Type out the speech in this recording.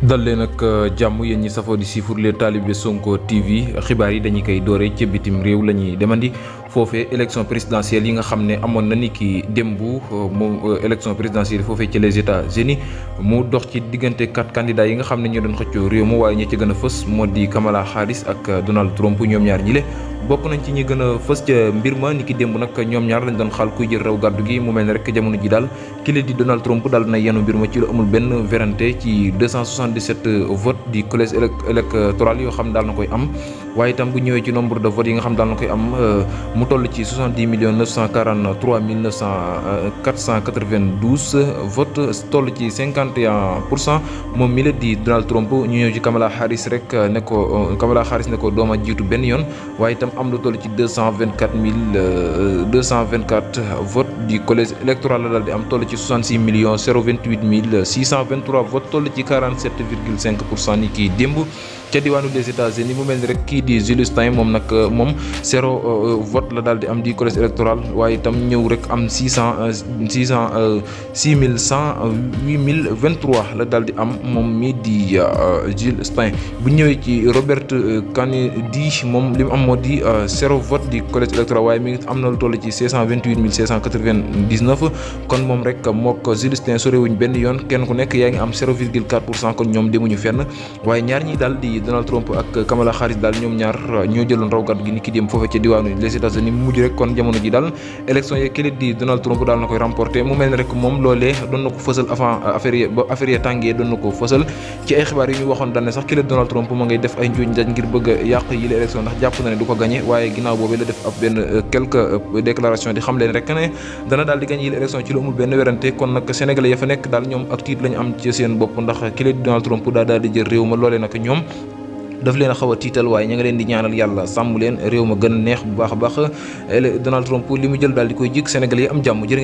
dal leen ak jàmm yéen ñi safoo di siifur les talibé Sonko TV xibaar yi dañuy koy doore ca bitim réew la ñuy demandi foofee élection présidentielle yi nga xam ne amoon na ni ki démb moom élection présidentielle foofee ci les États-Unis mu dox ci diggante 4 candidats yi nga xam ne ñoo doon xëccoo réew mi waaye ñi ci gën a fës moo di Kamala Harris ak Donald Trump ñoom ñaar ñi le bokk nañ ci ñi gën a fës ca mbir ma ni ki démb nag ñoom ñaar lañ doon xaal kuy jël raw gàddu gi mu mel ne rek jamono ji daal kile di Donald Trump daal na yenu mbir ma ci lu amul benn vérité ci 277 vote di collège électoral yoo xam daal na koy am waaye itam bu ñëwee ci nombre de votes yi nga xam daal na koy am mu toll ci 70 943 492 votes toll ci 51% moom mi la di Donald Trump ñu ñëw ci Kamala Harris rek ne ko dooma jiitu benn yoon waaye itam am lu toll ci 224 votes di collège électoral la daal di am toll ci 66 028 623 votes toll ci 47,5% ni kii démb ca diwaanu des États-Unis mu mel ni rek kii di Julius Stein moom nag moom 0 vote la daal di am di collège électoral waaye itam ñëw rek am 6123 la daal di am moom mii di Julius Stein bu ñëwee ci Robert Kennedy moom li mu am moo di 0 vote di collège électoral waaye mi ngi am na lu toll ci 628 699 kon moom rek mook Julius Stein sorewuñ benn yoon kenn ku nekk yaa ngi am 0,4% kon ñoom demuñu fenn waaye ñaar ñi daal di Donald Trump ak Kamala Harris daal ñoom ñaar ñoo jëloon raw gàddu gi ni ki dem foofee ca diwaanu les États-Unis mu mujj rek kon jamono ji daal élection yi kële di Donald Trump daal na koy remporté mu mel ne rek moom loolee doon na ko fësal avant affaire yi tàngee doon na ko fësal ci ay xibaar yi ñu waxoon daal ne sax kële Donald Trump ma ngay def ay njuuj njaaj ngir bëgg a yàq yi la élection ndax jàpp na ne du ko gagné waaye ginnaaw boobee la def ab benn quelques déclaration di xam leen rek ne dana daal di gagné yi la élection ci lu amul benn werante kon nag sénégalais ya fa nekk daal ñoom ak tiit lañu am ci seen bopp ndax kële di Donald Trump daal di jël réew ma loolee nag ñoom daf leen a xaw a tiital waaye ña nga leen di ñaanal yàlla sàmm leen réew ma gën a neex bu baax a baax Donald Trump li mu jël daal di koy jik sénégalais yi am jàmm jërë